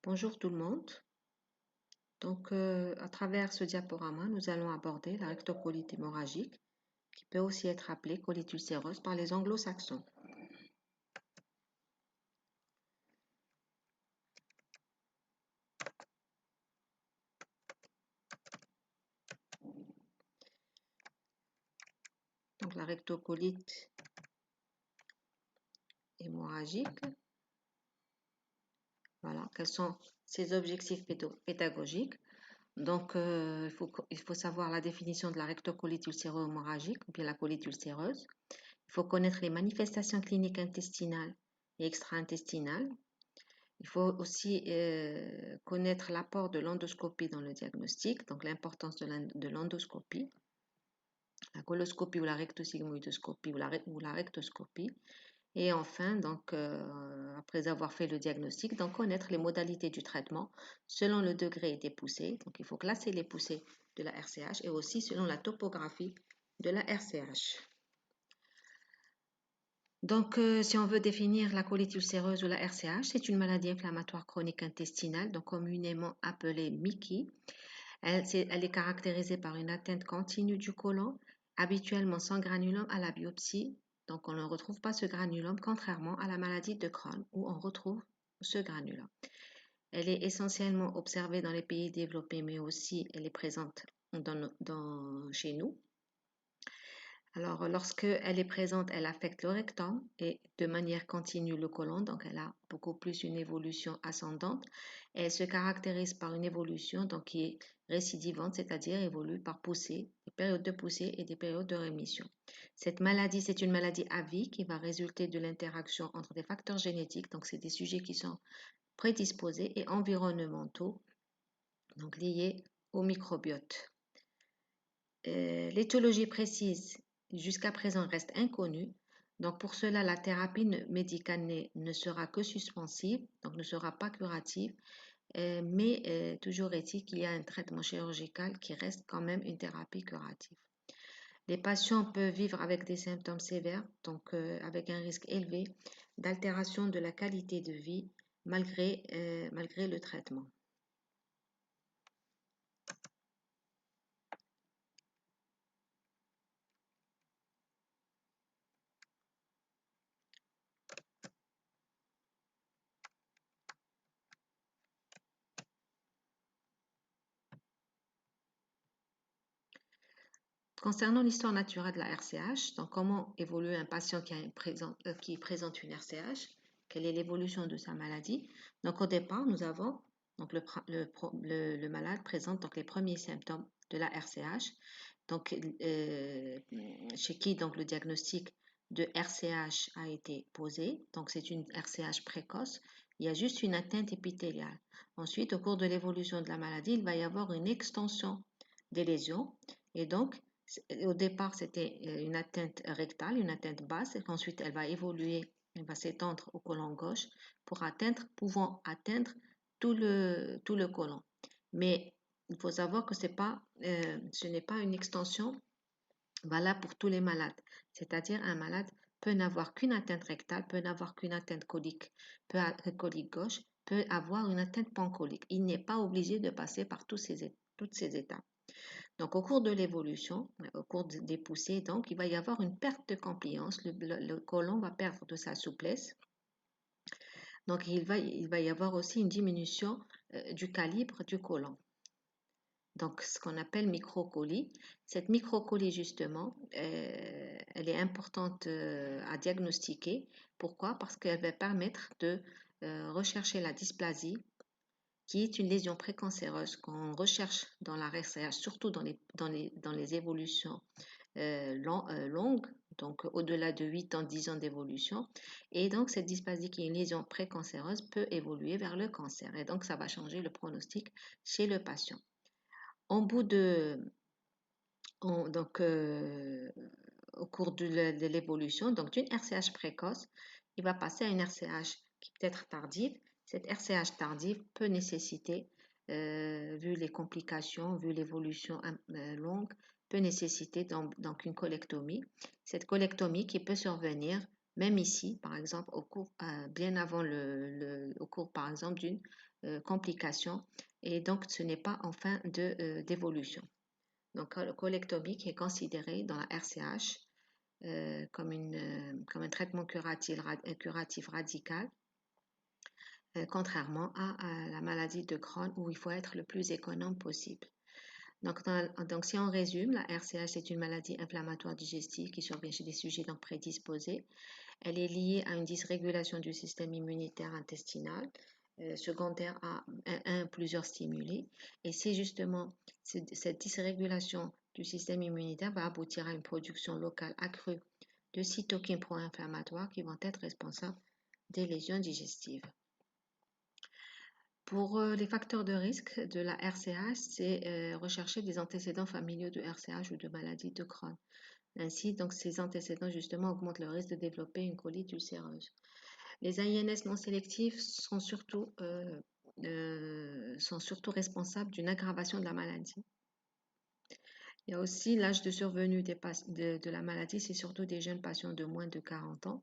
Bonjour tout le monde. À travers ce diaporama, nous allons aborder la rectocolite hémorragique, qui peut aussi être appelée colite ulcéreuse par les anglo-saxons. Donc, la rectocolite hémorragique, voilà, quels sont ses objectifs pédagogiques. Il faut savoir la définition de la rectocolite ulcéro-hémorragique ou bien la colite ulcéreuse. Il faut connaître les manifestations cliniques intestinales et extra-intestinales. Il faut aussi connaître l'apport de l'endoscopie dans le diagnostic, donc l'importance de l'endoscopie, la coloscopie ou la rectosigmoïdoscopie ou la rectoscopie. Et enfin, après avoir fait le diagnostic, donc connaître les modalités du traitement selon le degré des poussées. Donc il faut classer les poussées de la RCH et aussi selon la topographie de la RCH. Si on veut définir la colite ulcéreuse ou la RCH, c'est une maladie inflammatoire chronique intestinale, donc communément appelée MICI. Elle est caractérisée par une atteinte continue du côlon, habituellement sans granulome à la biopsie. Donc, on ne retrouve pas ce granulome, contrairement à la maladie de Crohn, où on retrouve ce granulome. Elle est essentiellement observée dans les pays développés, mais aussi elle est présente chez nous. Alors, lorsque elle est présente, elle affecte le rectum et de manière continue le côlon, donc elle a beaucoup plus une évolution ascendante. Elle se caractérise par une évolution qui est récidivante, c'est-à-dire évolue par poussée, des périodes de poussée et des périodes de rémission. Cette maladie, c'est une maladie à vie qui va résulter de l'interaction entre des facteurs génétiques, donc c'est des sujets qui sont prédisposés et environnementaux, donc liés au microbiote. L'étiologie précise jusqu'à présent reste inconnue. Donc pour cela, la thérapie médicale ne sera que suspensive, donc ne sera pas curative, mais toujours est-il qu'il y a un traitement chirurgical qui reste quand même une thérapie curative. Les patients peuvent vivre avec des symptômes sévères, avec un risque élevé d'altération de la qualité de vie malgré le traitement. Concernant l'histoire naturelle de la RCH, donc comment évolue un patient qui présente une RCH, quelle est l'évolution de sa maladie. Donc au départ, nous avons donc le malade présente donc les premiers symptômes de la RCH, chez qui donc le diagnostic de RCH a été posé. Donc c'est une RCH précoce. Il y a juste une atteinte épithéliale. Ensuite, au cours de l'évolution de la maladie, il va y avoir une extension des lésions et donc au départ, c'était une atteinte rectale, une atteinte basse, et qu'ensuite elle va évoluer, elle va s'étendre au côlon gauche pouvant atteindre tout le côlon. Mais il faut savoir que ce n'est pas une extension valable pour tous les malades. C'est-à-dire un malade peut n'avoir qu'une atteinte rectale, peut n'avoir qu'une atteinte colique, colique gauche, peut avoir une atteinte pancolique. Il n'est pas obligé de passer par toutes ces étapes. Donc, au cours de l'évolution, au cours des poussées, donc, il va y avoir une perte de compliance. Le côlon va perdre de sa souplesse. Donc, il va y avoir aussi une diminution du calibre du côlon. Donc, ce qu'on appelle microcolie. Cette microcolie, justement, elle est importante à diagnostiquer. Pourquoi? Parce qu'elle va permettre de rechercher la dysplasie, qui est une lésion précancéreuse qu'on recherche dans la RCH, surtout dans les évolutions longues, donc au-delà de 8 ans, 10 ans d'évolution. Et donc, cette dysplasie qui est une lésion précancéreuse peut évoluer vers le cancer. Et donc, ça va changer le pronostic chez le patient. Au bout au cours de l'évolution, donc d'une RCH précoce, il va passer à une RCH qui peut être tardive. Cette RCH tardive peut nécessiter, vu les complications, vu l'évolution longue, peut nécessiter donc une colectomie. Cette colectomie qui peut survenir même ici, par exemple, bien avant au cours, par exemple, d'une complication, et donc ce n'est pas en fin d'évolution. Donc, le colectomie qui est considéré dans la RCH comme un traitement curatif radical, contrairement à la maladie de Crohn où il faut être le plus économe possible. Donc, si on résume, la RCH c'est une maladie inflammatoire digestive qui survient chez des sujets donc prédisposés. Elle est liée à une dysrégulation du système immunitaire intestinal, secondaire à plusieurs stimuli. Et c'est justement cette dysrégulation du système immunitaire va aboutir à une production locale accrue de cytokines pro-inflammatoires qui vont être responsables des lésions digestives. Pour les facteurs de risque de la RCH, c'est rechercher des antécédents familiaux de RCH ou de maladie de Crohn. Ainsi, donc, ces antécédents justement augmentent le risque de développer une colite ulcéreuse. Les INS non sélectifs sont surtout responsables d'une aggravation de la maladie. Il y a aussi l'âge de survenue de la maladie, c'est surtout des jeunes patients de moins de 40 ans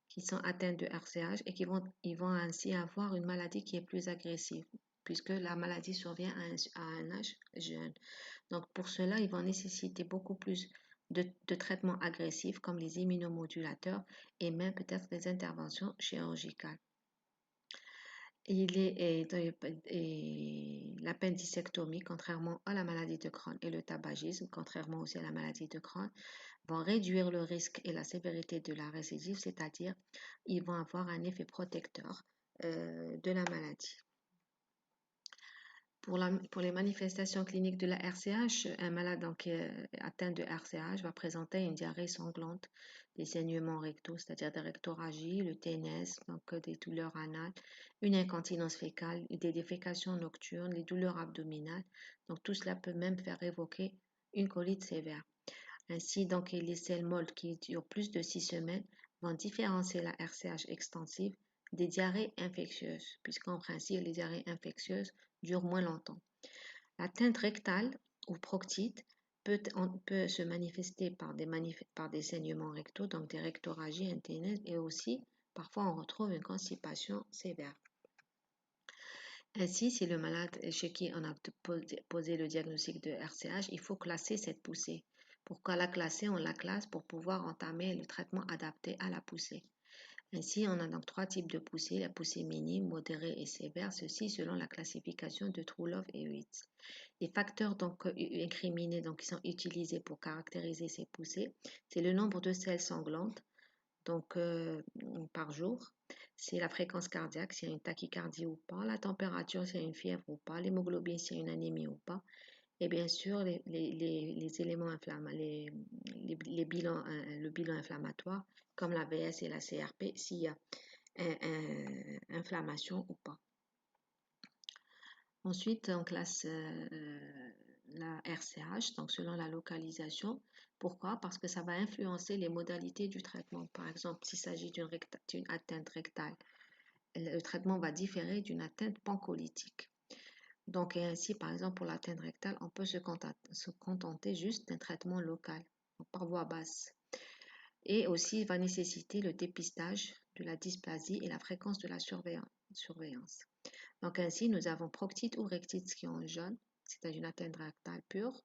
qui sont atteints de RCH et ils vont ainsi avoir une maladie qui est plus agressive puisque la maladie survient à un âge jeune. Donc pour cela, ils vont nécessiter beaucoup plus de traitements agressifs comme les immunomodulateurs et même peut-être des interventions chirurgicales. L'appendicectomie, contrairement à la maladie de Crohn, et le tabagisme, contrairement aussi à la maladie de Crohn, vont réduire le risque et la sévérité de la récidive, c'est-à-dire ils vont avoir un effet protecteur de la maladie. Pour les manifestations cliniques de la RCH, un malade atteint de RCH va présenter une diarrhée sanglante, des saignements rectaux, c'est-à-dire des rectorragies, le TNS, donc des douleurs anales, une incontinence fécale, des défécations nocturnes, les douleurs abdominales. Donc tout cela peut même faire évoquer une colite sévère. Ainsi, donc, les selles molles qui durent plus de 6 semaines vont différencier la RCH extensive des diarrhées infectieuses, puisqu'en principe, les diarrhées infectieuses durent moins longtemps. L'atteinte rectale ou proctite peut se manifester par des saignements rectaux, donc des rectorragies internes, et aussi, parfois, on retrouve une constipation sévère. Ainsi, si le malade chez qui on a posé le diagnostic de RCH, il faut classer cette poussée. Pourquoi la classer? On la classe pour pouvoir entamer le traitement adapté à la poussée. Ainsi, on a donc 3 types de poussées, la poussée minime, modérée et sévère, ceci selon la classification de Trulov et Huitz. Les facteurs donc incriminés qui sont utilisés pour caractériser ces poussées, c'est le nombre de selles sanglantes donc par jour, c'est la fréquence cardiaque, s'il y a une tachycardie ou pas, la température, s'il y a une fièvre ou pas, l'hémoglobine, s'il y a une anémie ou pas, et bien sûr les éléments inflammatoires, le bilan inflammatoire, comme la VS et la CRP, s'il y a inflammation ou pas. Ensuite, on classe la RCH, donc selon la localisation. Pourquoi? Parce que ça va influencer les modalités du traitement. Par exemple, s'il s'agit d'une atteinte rectale, le traitement va différer d'une atteinte pancolitique. Donc, ainsi, par exemple, pour l'atteinte rectale, on peut se contenter juste d'un traitement local, par voie basse. Et aussi, il va nécessiter le dépistage de la dysplasie et la fréquence de la surveillance. Donc ainsi, nous avons proctite ou rectite qui est en jaune, c'est une atteinte rectale pure.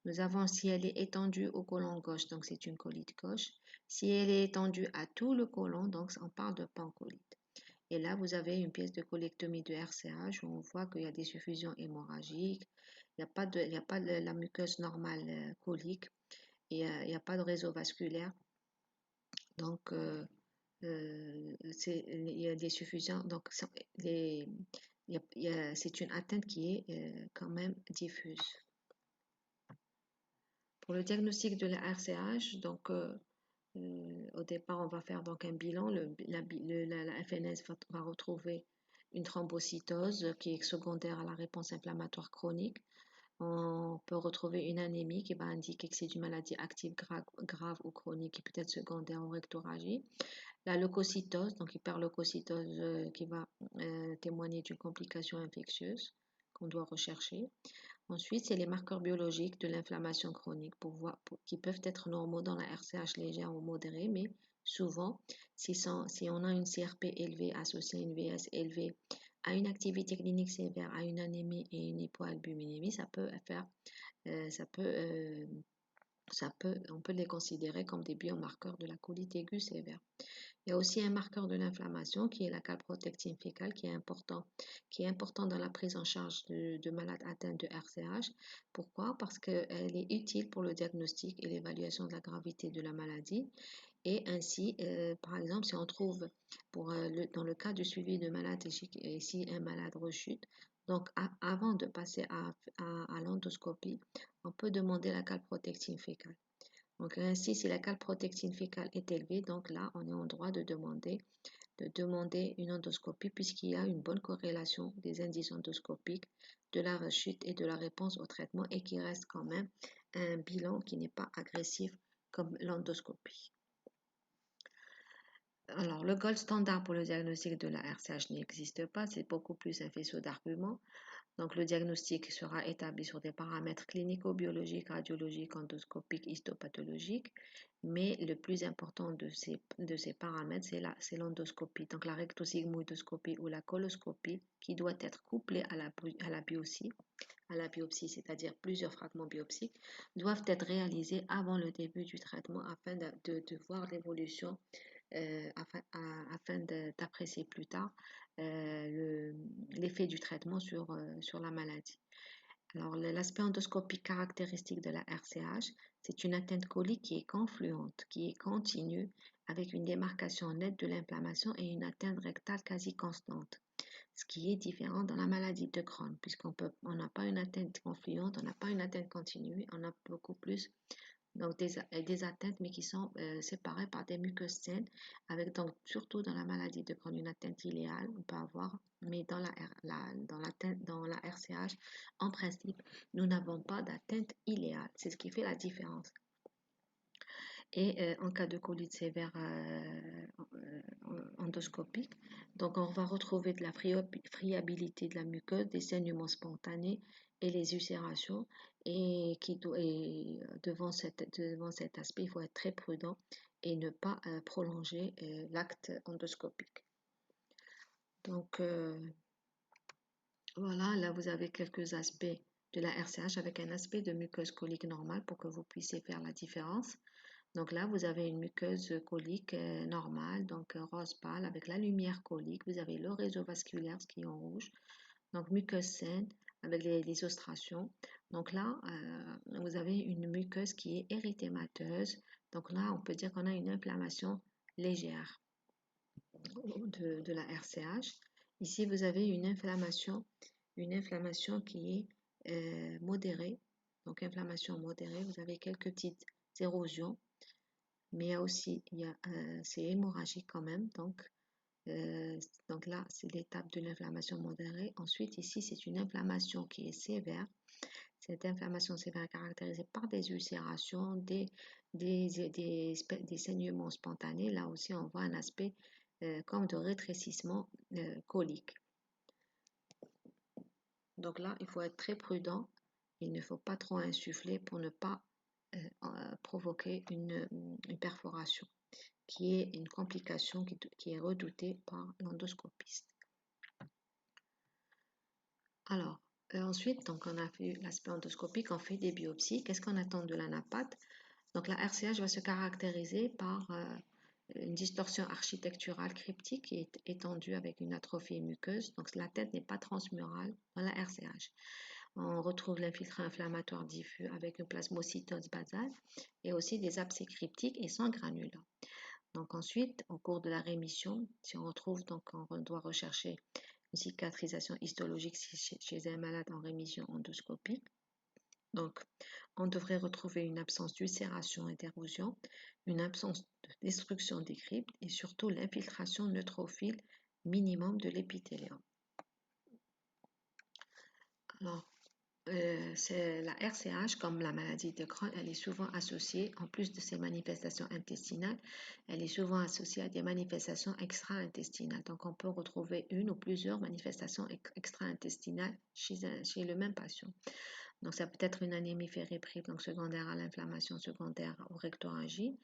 Nous avons si elle est étendue au côlon gauche, donc c'est une colite gauche. Si elle est étendue à tout le côlon, donc on parle de pancolite. Et là, vous avez une pièce de colectomie de RCH où on voit qu'il y a des suffusions hémorragiques, il n'y a pas de la muqueuse normale colique et il n'y a pas de réseau vasculaire. Donc, il y a des suffusions, donc c'est une atteinte qui est quand même diffuse. Pour le diagnostic de la RCH, donc au départ, on va faire donc un bilan. La FNS va retrouver une thrombocytose qui est secondaire à la réponse inflammatoire chronique. On peut retrouver une anémie qui va indiquer que c'est une maladie active grave ou chronique qui peut être secondaire aux rectorragies. La leucocytose, donc hyperleucocytose qui va témoigner d'une complication infectieuse qu'on doit rechercher. Ensuite, c'est les marqueurs biologiques de l'inflammation chronique qui peuvent être normaux dans la RCH légère ou modérée, mais souvent, si on a une CRP élevée associée à une VS élevée, à une activité clinique sévère, à une anémie et une hypoalbuminémie, euh, ça peut, euh, on peut les considérer comme des biomarqueurs de la colite aiguë sévère. Il y a aussi un marqueur de l'inflammation qui est la calprotectine fécale qui est important dans la prise en charge de malades atteints de RCH. Pourquoi? Parce qu'elle est utile pour le diagnostic et l'évaluation de la gravité de la maladie. Et ainsi, par exemple, si on trouve dans le cas du suivi de malade et si un malade rechute, donc avant de passer à l'endoscopie, on peut demander la calprotectine fécale. Donc ainsi, si la calprotectine fécale est élevée, donc là, on est en droit de demander une endoscopie puisqu'il y a une bonne corrélation des indices endoscopiques, de la rechute et de la réponse au traitement et qui reste quand même un bilan qui n'est pas agressif comme l'endoscopie. Alors, le gold standard pour le diagnostic de la RCH n'existe pas, c'est beaucoup plus un faisceau d'arguments. Donc, le diagnostic sera établi sur des paramètres clinico-biologiques, radiologiques, endoscopiques, histopathologiques. Mais le plus important de ces paramètres, c'est l'endoscopie. Donc, la rectosigmoïdoscopie ou la coloscopie qui doit être couplée à la biopsie, c'est-à-dire plusieurs fragments biopsiques, doivent être réalisés avant le début du traitement afin de voir l'évolution afin d'apprécier plus tard l'effet du traitement sur la maladie. Alors, l'aspect endoscopique caractéristique de la RCH, c'est une atteinte colique qui est confluente, qui est continue, avec une démarcation nette de l'inflammation et une atteinte rectale quasi constante. Ce qui est différent dans la maladie de Crohn, on n'a pas une atteinte confluente, on n'a pas une atteinte continue, on a beaucoup plus donc des atteintes, mais qui sont séparées par des muqueuses saines, avec donc surtout dans la maladie de Crohn une atteinte iléale, on peut avoir, mais dans la RCH, en principe, nous n'avons pas d'atteinte iléale. C'est ce qui fait la différence. Et en cas de colite sévère endoscopique, donc on va retrouver de la friabilité de la muqueuse, des saignements spontanés et les ulcérations. Et devant cet aspect, il faut être très prudent et ne pas prolonger l'acte endoscopique. Donc voilà, là vous avez quelques aspects de la RCH avec un aspect de muqueuse colique normale pour que vous puissiez faire la différence. Donc là, vous avez une muqueuse colique normale, donc rose pâle avec la lumière colique. Vous avez le réseau vasculaire, ce qui est en rouge. Donc muqueuse saine avec les ostrations. Donc là, vous avez une muqueuse qui est érythémateuse. Donc là, on peut dire qu'on a une inflammation légère de la RCH. Ici, vous avez une inflammation qui est modérée. Donc inflammation modérée, vous avez quelques petites érosions mais c'est hémorragique quand même. Donc là, c'est l'étape de l'inflammation modérée. Ensuite, ici, c'est une inflammation qui est sévère. Cette inflammation sévère est caractérisée par des ulcérations, des saignements spontanés. Là aussi, on voit un aspect comme de rétrécissement colique. Donc là, il faut être très prudent. Il ne faut pas trop insuffler pour ne pas provoquer une perforation, qui est une complication qui est redoutée par l'endoscopiste. Alors, ensuite, donc on a fait l'aspect endoscopique, on fait des biopsies. Qu'est-ce qu'on attend de l'anapathe? Donc la RCH va se caractériser par une distorsion architecturale cryptique qui est étendue avec une atrophie muqueuse. Donc la tête n'est pas transmurale dans la RCH. On retrouve l'infiltré inflammatoire diffus avec une plasmocytose basale et aussi des abcès cryptiques et sans granulats. Donc ensuite, au cours de la rémission, si on retrouve, donc on doit rechercher une cicatrisation histologique chez un malade en rémission endoscopique. Donc, on devrait retrouver une absence d'ulcération et d'érosion, une absence de destruction des cryptes et surtout l'infiltration neutrophile minimum de l'épithélium. Alors, c'est la RCH, comme la maladie de Crohn, elle est souvent associée, en plus de ces manifestations intestinales, elle est souvent associée à des manifestations extra-intestinales. Donc, on peut retrouver une ou plusieurs manifestations extra-intestinales chez le même patient. Donc, ça peut être une anémie fériprile, donc secondaire à l'inflammation secondaire aux rectorragie.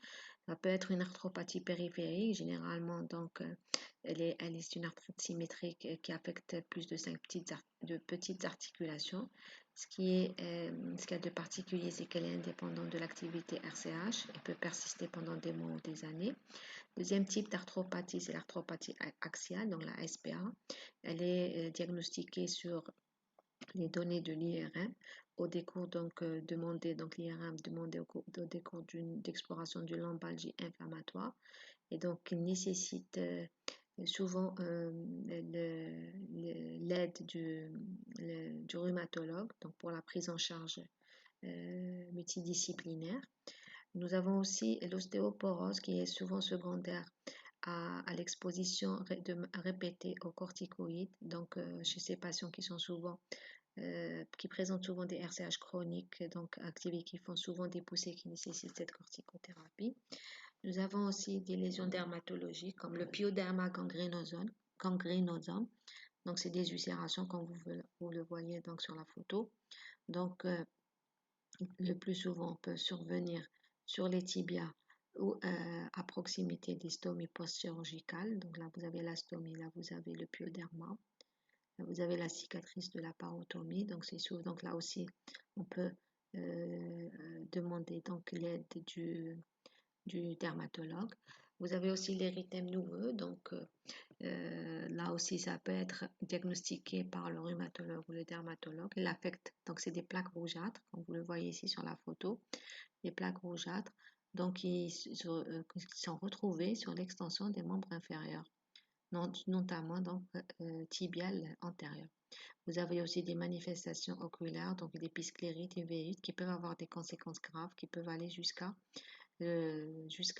Ça peut être une arthropathie périphérique, généralement, donc, c'est une arthrite symétrique qui affecte plus de 5 petites articulations. Ce qu'il y a de particulier, c'est qu'elle est indépendante de l'activité RCH et peut persister pendant des mois ou des années. Deuxième type d'arthropathie, c'est l'arthropathie axiale, donc la SPA. Elle est diagnostiquée sur les données de l'IRM au décours donc l'IRM demandé au décours d'exploration d'une lombalgie inflammatoire et donc il nécessite souvent l'aide du rhumatologue donc pour la prise en charge multidisciplinaire. Nous avons aussi l'ostéoporose qui est souvent secondaire à l'exposition répétée aux corticoïdes, donc chez ces patients qui présentent souvent des RCH chroniques, donc activés, qui font souvent des poussées qui nécessitent cette corticothérapie. Nous avons aussi des lésions dermatologiques comme le pyoderma gangrenosum. Donc, c'est des ulcérations comme vous le voyez donc sur la photo. Donc, le plus souvent peut survenir sur les tibias ou à proximité des stomies post-chirurgicales. Donc là, vous avez la stomie, là, vous avez le pyoderma. Là, vous avez la cicatrice de la parotomie. Donc, c'est souvent, donc là aussi, on peut demander donc l'aide du dermatologue. Vous avez aussi l'érythème noueux, donc là aussi ça peut être diagnostiqué par le rhumatologue ou le dermatologue. Il affecte, donc c'est des plaques rougeâtres, comme vous le voyez ici sur la photo, des plaques rougeâtres, donc qui sont retrouvées sur l'extension des membres inférieurs, notamment donc tibial antérieur. Vous avez aussi des manifestations oculaires, donc des pisclérites, uveites, qui peuvent avoir des conséquences graves, qui peuvent aller jusqu'à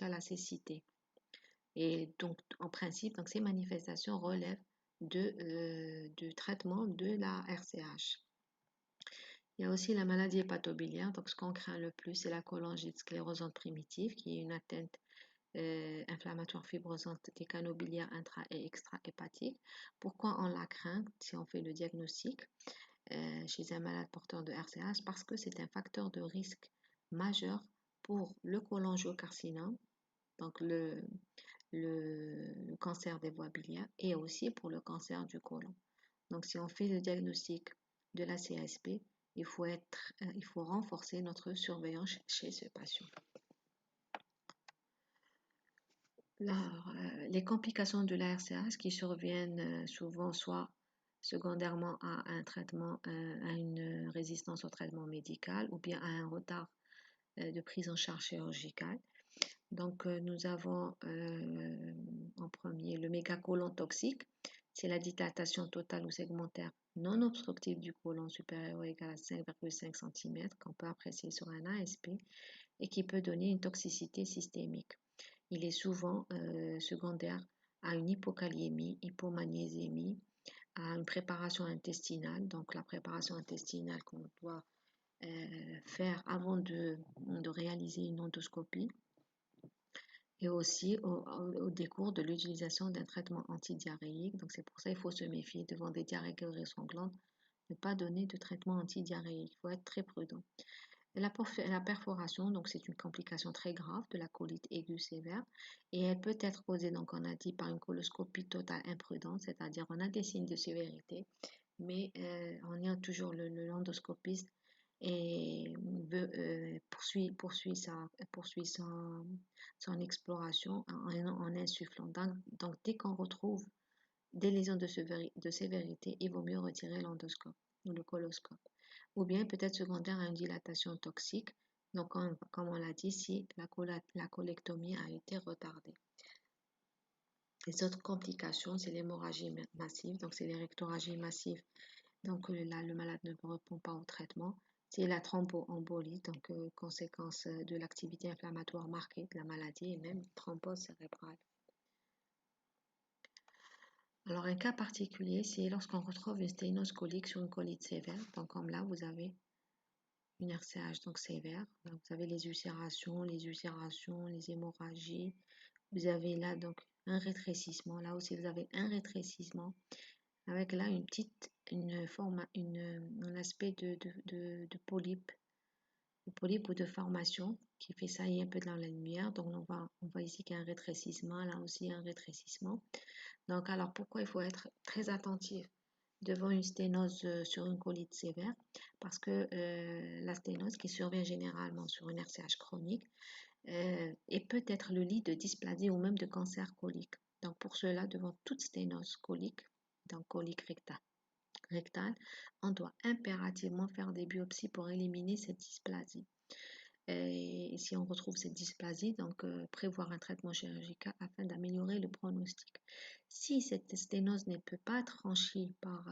la cécité. Et donc, en principe, donc, ces manifestations relèvent du traitement de la RCH. Il y a aussi la maladie hépatobiliaire. Donc, ce qu'on craint le plus, c'est la cholangite sclérosante primitive, qui est une atteinte inflammatoire fibrosante des canaux biliaires intra- et extra-hépatiques. Pourquoi on la craint si on fait le diagnostic chez un malade porteur de RCH? Parce que c'est un facteur de risque majeur pour le cholangiocarcinome, donc le cancer des voies biliaires et aussi pour le cancer du côlon. Donc, si on fait le diagnostic de la CSP, il faut renforcer notre surveillance chez ce patient. Les complications de la RCH qui surviennent souvent soit secondairement à un traitement, à une résistance au traitement médical ou bien à un retard de prise en charge chirurgicale. Donc, nous avons en premier le mégacolon toxique. C'est la dilatation totale ou segmentaire non obstructive du côlon supérieur ou égal à 5,5 cm qu'on peut apprécier sur un ASP et qui peut donner une toxicité systémique. Il est souvent secondaire à une hypokaliémie, hypomagnésémie, à une préparation intestinale. Donc, la préparation intestinale qu'on doit faire avant de réaliser une endoscopie et aussi au décours de l'utilisation d'un traitement antidiarrhéique. Donc, c'est pour ça qu'il faut se méfier devant des diarrhées sanglantes, ne pas donner de traitement antidiarrhéique. Il faut être très prudent. La perforation, donc c'est une complication très grave de la colite aiguë sévère et elle peut être causée, donc on a dit, par une coloscopie totale imprudente, c'est-à-dire on a des signes de sévérité, mais on y a toujours l'endoscopiste et poursuit son exploration en insufflant. Donc dès qu'on retrouve des lésions de sévérité, il vaut mieux retirer l'endoscope ou le coloscope. Ou bien peut-être secondaire à une dilatation toxique, donc comme on l'a dit, si la colectomie a été retardée. Les autres complications, c'est l'hémorragie massive, donc c'est les rectorragies massives. Donc là, le malade ne répond pas au traitement. C'est la thromboembolie, donc conséquence de l'activité inflammatoire marquée de la maladie et même thrombose cérébrale. Alors un cas particulier, c'est lorsqu'on retrouve une sténose colique sur une colite sévère. Donc comme là, vous avez une RCH donc sévère. Donc, vous avez les ulcérations, les hémorragies. Vous avez là donc un rétrécissement. Là aussi, vous avez un rétrécissement avec là une petite un aspect de polype ou de formation qui fait saillir un peu dans la lumière. Donc, on voit ici qu'il y a un rétrécissement, là aussi un rétrécissement. Donc, alors pourquoi il faut être très attentif devant une sténose sur une colite sévère? Parce que la sténose qui survient généralement sur une RCH chronique et peut être le lit de dysplasie ou même de cancer colique. Donc, pour cela, devant toute sténose colique, donc colique rectale, on doit impérativement faire des biopsies pour éliminer cette dysplasie. Et si on retrouve cette dysplasie, donc prévoir un traitement chirurgical afin d'améliorer le pronostic. Si cette sténose ne peut pas être franchie par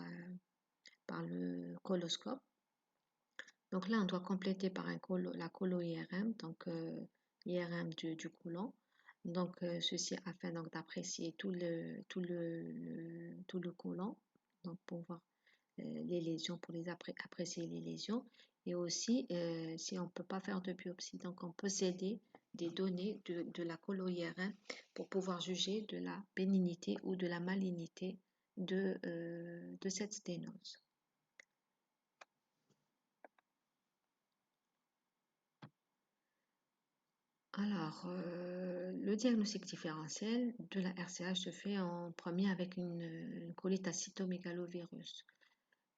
le coloscope, donc là on doit compléter par la colo-IRM, donc IRM du côlon. Donc ceci afin donc d'apprécier tout le côlon, donc pour voir les lésions, pour apprécier les lésions. Et aussi, si on ne peut pas faire de biopsie, donc on peut s'aider des données de la colo-IRM pour pouvoir juger de la bénignité ou de la malignité de cette sténose. Alors, le diagnostic différentiel de la RCH se fait en premier avec une colite à cytomégalovirus.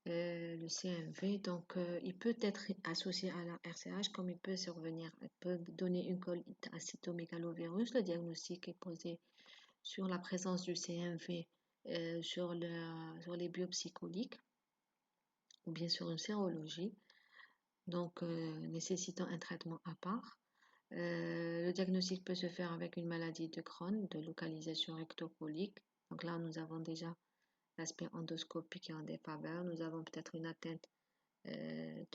Le CMV, donc il peut être associé à la RCH comme il peut survenir, il peut donner une colite à cytomégalovirus. Le diagnostic est posé sur la présence du CMV sur les biopsies coliques ou bien sur une sérologie, donc nécessitant un traitement à part. Le diagnostic peut se faire avec une maladie de Crohn, de localisation rectocolique. Donc là, nous avons déjà l'aspect endoscopique et en défaveur. Nous avons peut-être une atteinte des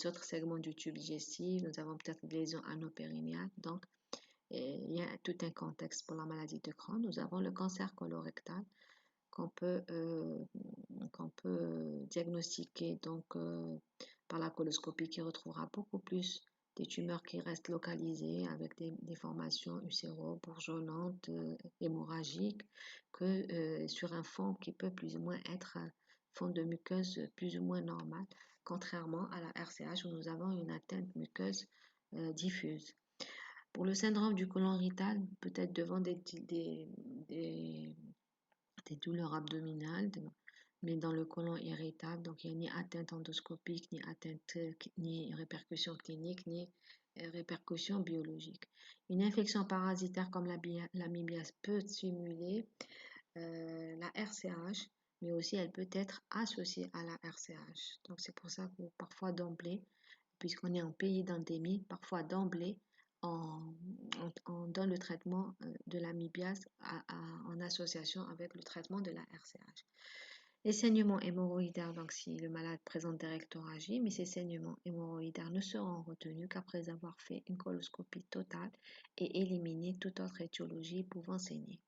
autres segments du tube digestif. Nous avons peut-être des lésions anopérinéales. Donc, il y a tout un contexte pour la maladie de Crohn. Nous avons le cancer colorectal qu'on peut diagnostiquer donc, par la coloscopie qui retrouvera beaucoup plus des tumeurs qui restent localisées avec des formations uséro-bourgeonnantes, hémorragiques, que sur un fond qui peut plus ou moins être un fond de muqueuse plus ou moins normal, contrairement à la RCH où nous avons une atteinte muqueuse diffuse. Pour le syndrome du côlon irritable, peut-être devant des douleurs abdominales, mais dans le côlon irritable, donc il n'y a ni atteinte endoscopique, ni répercussion clinique, ni répercussion biologique. Une infection parasitaire comme l'amibiase peut stimuler la RCH, mais aussi elle peut être associée à la RCH. Donc c'est pour ça que parfois d'emblée, puisqu'on est en pays d'endémie, parfois d'emblée, on donne le traitement de l'amibiase en association avec le traitement de la RCH. Les saignements hémorroïdaires, donc si le malade présente des rectorragies, mais ces saignements hémorroïdaires ne seront retenus qu'après avoir fait une coloscopie totale et éliminé toute autre étiologie pouvant saigner.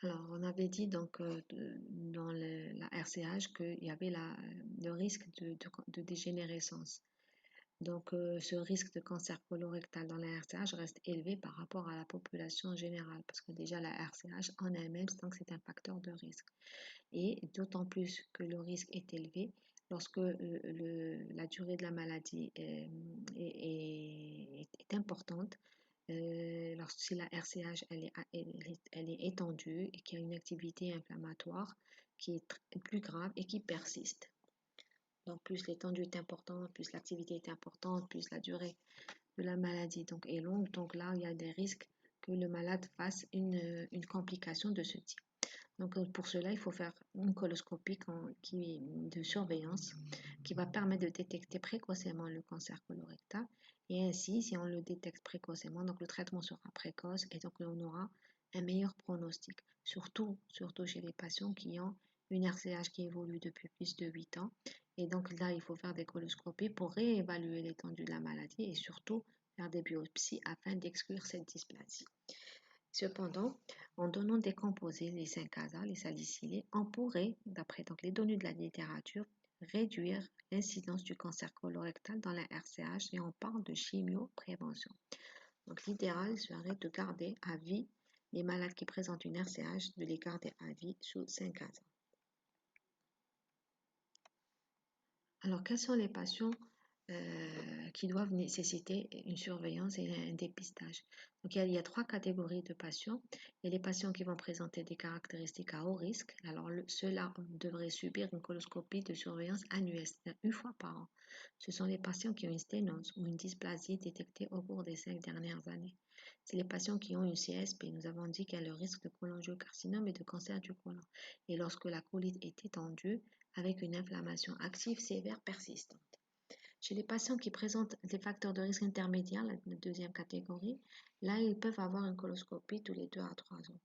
Alors, on avait dit donc dans la RCH qu'il y avait le risque de dégénérescence. Donc, ce risque de cancer colorectal dans la RCH reste élevé par rapport à la population générale, parce que déjà la RCH en elle-même, c'est un facteur de risque. Et d'autant plus que le risque est élevé lorsque la durée de la maladie est importante. Lorsque la RCH elle est étendue et qu'il y a une activité inflammatoire qui est plus grave et qui persiste. Donc plus l'étendue est importante, plus l'activité est importante, plus la durée de la maladie donc, est longue. Donc là, il y a des risques que le malade fasse une complication de ce type. Donc pour cela, il faut faire une coloscopie de surveillance qui va permettre de détecter précocement le cancer colorectal. Et ainsi, si on le détecte précocement, donc le traitement sera précoce et donc on aura un meilleur pronostic. Surtout chez les patients qui ont une RCH qui évolue depuis plus de 8 ans. Et donc là, il faut faire des coloscopies pour réévaluer l'étendue de la maladie et surtout faire des biopsies afin d'exclure cette dysplasie. Cependant, en donnant des composés, les 5-ASA, les salicylés, on pourrait, d'après les données de la littérature, réduire l'incidence du cancer colorectal dans la RCH et on parle de chimioprévention. Donc l'idéal serait de garder à vie les malades qui présentent une RCH de les garder à vie sous 5 ans. Alors, quels sont les patients qui doivent nécessiter une surveillance et un dépistage? Donc, il y a 3 catégories de patients. Il y a les patients qui vont présenter des caractéristiques à haut risque. Alors, ceux-là devraient subir une coloscopie de surveillance annuelle, une fois par an. Ce sont les patients qui ont une sténose ou une dysplasie détectée au cours des 5 dernières années. C'est les patients qui ont une CSP. Nous avons dit qu'il y a le risque de cholangiocarcinome et de cancer du côlon. Et lorsque la colite est étendue, avec une inflammation active sévère persistante. Chez les patients qui présentent des facteurs de risque intermédiaires, la deuxième catégorie, là, ils peuvent avoir une coloscopie tous les 2 à 3 ans.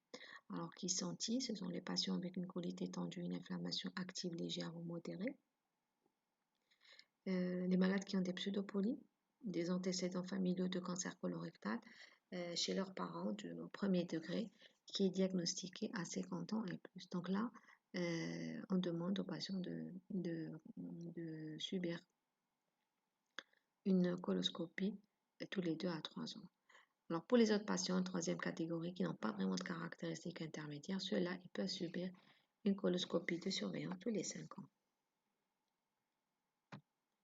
Alors, qui sont-ils? Ce sont les patients avec une colite étendue, une inflammation active légère ou modérée. Les malades qui ont des pseudopolies, des antécédents familiaux de cancer colorectal chez leurs parents au premier degré, qui est diagnostiqué à 50 ans et plus. Donc là, on demande aux patients de subir une coloscopie tous les 2 à 3 ans. Alors pour les autres patients, troisième catégorie, qui n'ont pas vraiment de caractéristiques intermédiaires, ceux-là, ils peuvent subir une coloscopie de surveillance tous les 5 ans.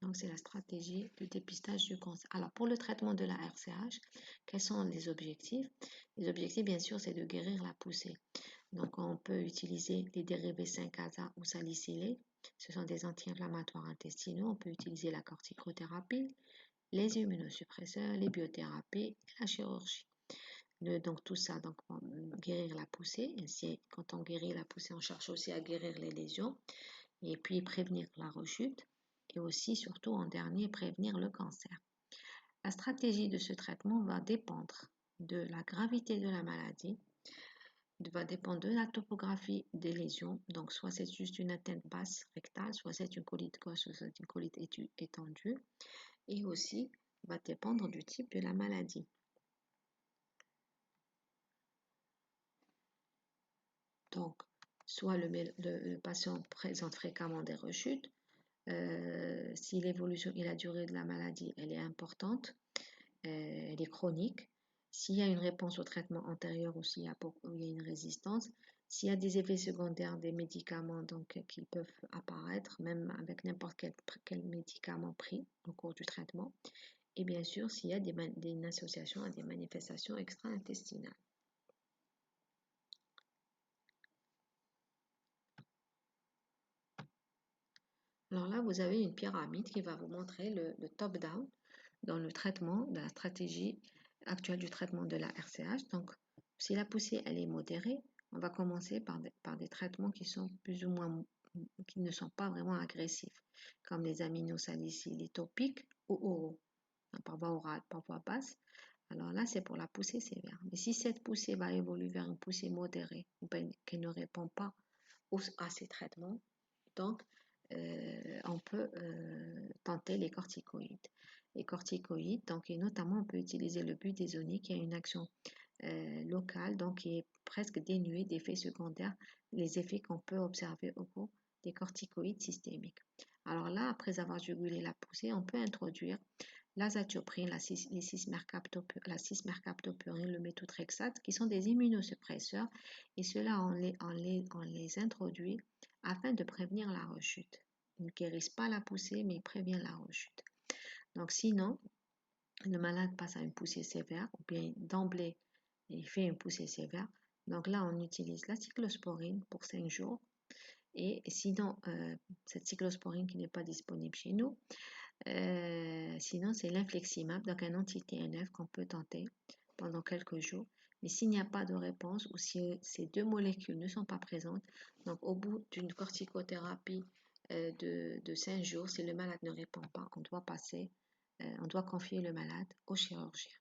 Donc, c'est la stratégie de dépistage du cancer. Alors, pour le traitement de la RCH, quels sont les objectifs? Les objectifs, bien sûr, c'est de guérir la poussée. Donc, on peut utiliser les dérivés 5-ASA ou salicylés. Ce sont des anti-inflammatoires intestinaux. On peut utiliser la corticothérapie, les immunosuppresseurs, les biothérapies, la chirurgie. Donc, tout ça, donc, pour guérir la poussée. Ainsi, quand on guérit la poussée, on cherche aussi à guérir les lésions et puis prévenir la rechute. Et aussi, surtout en dernier, prévenir le cancer. La stratégie de ce traitement va dépendre de la gravité de la maladie, va dépendre de la topographie des lésions. Donc, soit c'est juste une atteinte basse rectale, soit c'est une colite gauche, soit c'est une colite étendue. Et aussi, va dépendre du type de la maladie. Donc, soit le patient présente fréquemment des rechutes, si l'évolution et la durée de la maladie elle est importante, elle est chronique, s'il y a une réponse au traitement antérieur ou s'il y a une résistance, s'il y a des effets secondaires des médicaments donc, qui peuvent apparaître, même avec n'importe quel médicament pris au cours du traitement, et bien sûr s'il y a une association à des manifestations extra-intestinales. Alors là, vous avez une pyramide qui va vous montrer le top-down dans le traitement, de la stratégie actuelle du traitement de la RCH. Donc, si la poussée elle est modérée, on va commencer par des traitements qui sont plus ou moins, qui ne sont pas vraiment agressifs, comme les aminosalicyliques topiques ou oraux, par voie orale, par voie basse. Alors là, c'est pour la poussée sévère. Mais si cette poussée va évoluer vers une poussée modérée, ou qu'elle ne répond pas à ces traitements, donc on peut tenter les corticoïdes. Les corticoïdes, donc, et notamment on peut utiliser le budesonide qui a une action locale, donc qui est presque dénuée d'effets secondaires, les effets qu'on peut observer au cours des corticoïdes systémiques. Alors là, après avoir jugulé la poussée, on peut introduire l'azatioprine, la 6-mercaptopurine, le méthotrexate, qui sont des immunosuppresseurs, et cela on les introduit afin de prévenir la rechute. Ils ne guérissent pas la poussée, mais ils préviennent la rechute. Donc sinon, le malade passe à une poussée sévère, ou bien d'emblée, il fait une poussée sévère. Donc là, on utilise la cyclosporine pour 5 jours. Et sinon, cette cyclosporine qui n'est pas disponible chez nous, sinon, c'est l'infliximab, donc un anti-TNF qu'on peut tenter pendant quelques jours. Mais s'il n'y a pas de réponse ou si ces deux molécules ne sont pas présentes, donc au bout d'une corticothérapie de 5 jours, si le malade ne répond pas, on doit confier le malade au chirurgien.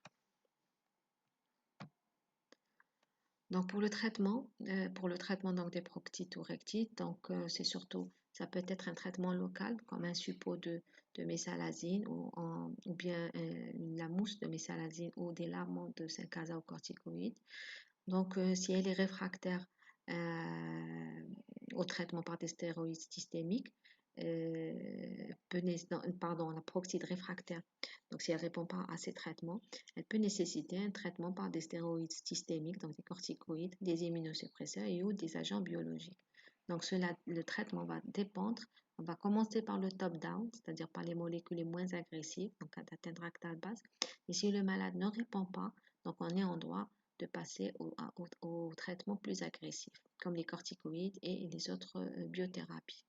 Donc pour le traitement donc des proctites ou rectites, donc c'est surtout, ça peut être un traitement local comme un suppôt de mésalazine ou bien la mousse de mésalazine ou des larmes de 5-ASA ou corticoïdes. Donc si elle est réfractaire au traitement par des stéroïdes systémiques, la peroxyde réfractaire. Donc, si elle ne répond pas à ces traitements, elle peut nécessiter un traitement par des stéroïdes systémiques, donc des corticoïdes, des immunosuppresseurs et ou des agents biologiques. Donc, le traitement va dépendre. On va commencer par le top-down, c'est-à-dire par les molécules les moins agressives, donc d'atteindre rectale basse. Et si le malade ne répond pas, donc on est en droit de passer au traitement plus agressif, comme les corticoïdes et les autres biothérapies.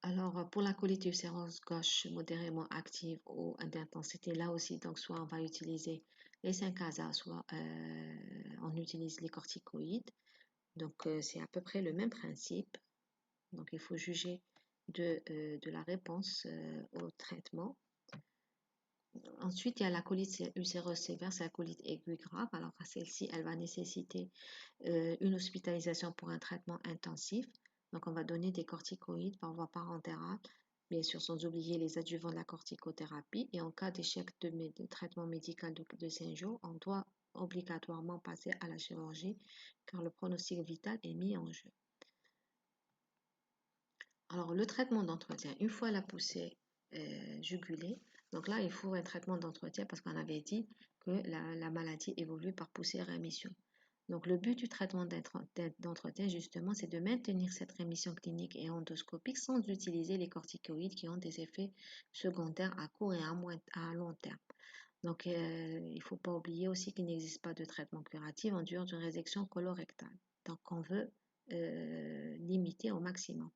Alors, pour la colite ulcéreuse gauche modérément active ou d'intensité, là aussi, donc soit on va utiliser les 5-ASA, soit on utilise les corticoïdes. Donc, c'est à peu près le même principe. Donc, il faut juger de la réponse au traitement. Ensuite, il y a la colite ulcéreuse sévère, c'est la colite aiguë grave. Alors, celle-ci, elle va nécessiter une hospitalisation pour un traitement intensif. Donc, on va donner des corticoïdes par voie parentérale, bien sûr, sans oublier les adjuvants de la corticothérapie. Et en cas d'échec de traitement médical de 5 jours, on doit obligatoirement passer à la chirurgie car le pronostic vital est mis en jeu. Alors, le traitement d'entretien, une fois la poussée jugulée, donc là, il faut un traitement d'entretien parce qu'on avait dit que la maladie évolue par poussée-rémission. Donc, le but du traitement d'entretien, justement, c'est de maintenir cette rémission clinique et endoscopique sans utiliser les corticoïdes qui ont des effets secondaires à court et à long terme. Donc, il ne faut pas oublier aussi qu'il n'existe pas de traitement curatif en dehors d'une résection colorectale. Donc, on veut limiter au maximum.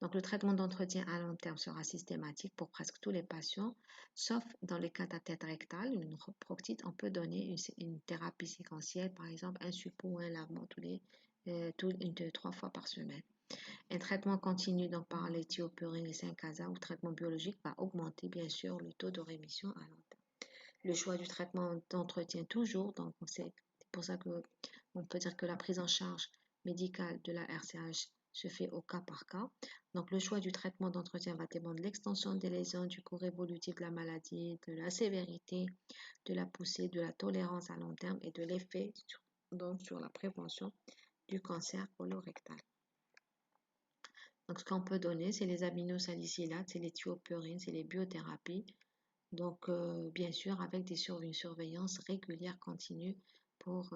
Donc, le traitement d'entretien à long terme sera systématique pour presque tous les patients, sauf dans les cas d'atteinte rectale, une proctite, on peut donner une thérapie séquentielle, par exemple un suppôt ou un lavement trois fois par semaine. Un traitement continu donc par l'éthiopurine et 5-ASA ou traitement biologique va augmenter bien sûr le taux de rémission à long terme. Le choix du traitement d'entretien toujours, donc c'est pour ça que on peut dire que la prise en charge médicale de la RCH se fait au cas par cas. Donc le choix du traitement d'entretien va dépendre de l'extension des lésions, du cours évolutif de la maladie, de la sévérité, de la poussée, de la tolérance à long terme et de l'effet sur la prévention du cancer colorectal. Donc ce qu'on peut donner, c'est les aminosalicylates, c'est les thiopurines, c'est les biothérapies. Donc bien sûr avec une surveillance régulière continue pour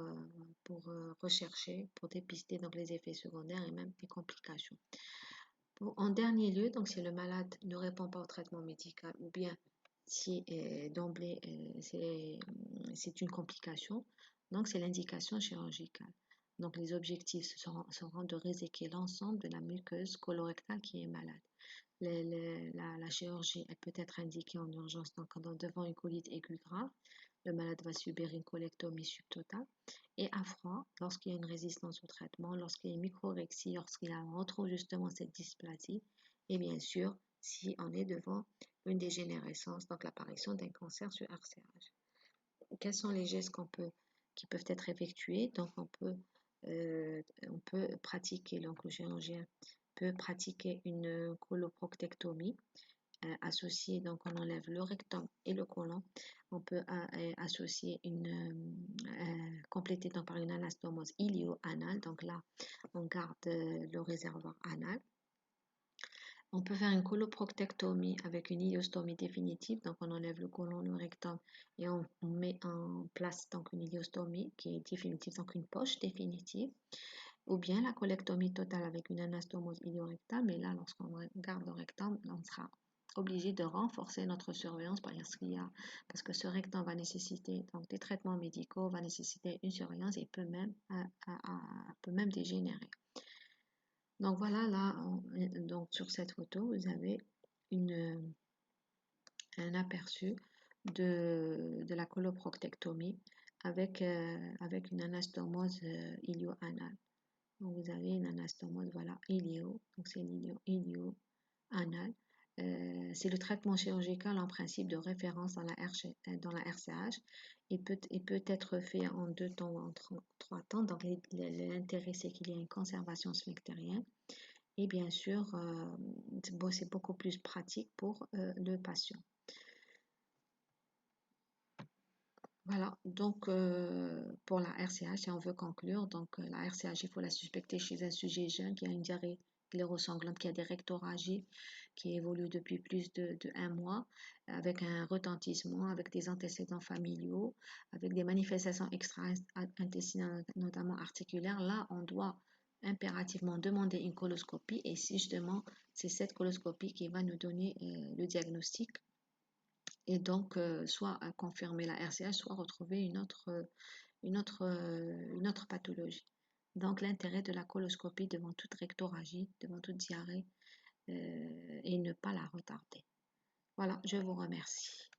rechercher, pour dépister donc les effets secondaires et même les complications. En dernier lieu, donc si le malade ne répond pas au traitement médical ou bien si d'emblée c'est une complication, donc c'est l'indication chirurgicale. Donc les objectifs seront de réséquer l'ensemble de la muqueuse colorectale qui est malade. La chirurgie, elle peut être indiquée en urgence donc devant une colite aiguë grave. Le malade va subir une colectomie subtotale et à froid, lorsqu'il y a une résistance au traitement, lorsqu'il y a une microrexie, lorsqu'il retrouve justement cette dysplasie, et bien sûr, si on est devant une dégénérescence, donc l'apparition d'un cancer sur RCH. Quels sont les gestes qui peuvent être effectués? Donc, on peut pratiquer, donc le chirurgien peut pratiquer une coloproctectomie associée, donc on enlève le rectum et le côlon. On peut associer compléter donc par une anastomose ilio-anale. Donc là, on garde le réservoir anal. On peut faire une coloproctectomie avec une ileostomie définitive. Donc on enlève le côlon, le rectum et on met en place donc une ileostomie qui est définitive, donc une poche définitive. Ou bien la colectomie totale avec une anastomose iliorectale. Mais là, lorsqu'on garde le rectum, on sera obligé de renforcer notre surveillance parce que ce rectum va nécessiter donc des traitements médicaux, va nécessiter une surveillance et peut même dégénérer. Donc voilà, là, donc sur cette photo, vous avez un aperçu de la coloproctectomie avec une anastomose ilio-anale. Donc vous avez une anastomose, voilà, donc c'est ilio-anal. C'est le traitement chirurgical en principe de référence dans la RCH et peut être fait en 2 temps ou en 3 temps. Donc l'intérêt c'est qu'il y a une conservation sphinctérienne et bien sûr c'est beaucoup plus pratique pour le patient. Voilà, donc pour la RCH, si on veut conclure, donc la RCH, il faut la suspecter chez un sujet jeune qui a une diarrhée sclérosanglante, qui a des rectorragies, qui évolue depuis plus de 1 mois, avec un retentissement, avec des antécédents familiaux, avec des manifestations extra-intestinales, notamment articulaires. Là, on doit impérativement demander une coloscopie et si justement c'est cette coloscopie qui va nous donner le diagnostic et donc soit confirmer la RCH, soit retrouver une autre pathologie. Donc l'intérêt de la coloscopie devant toute rectorragie, devant toute diarrhée, et ne pas la retarder. Voilà, je vous remercie.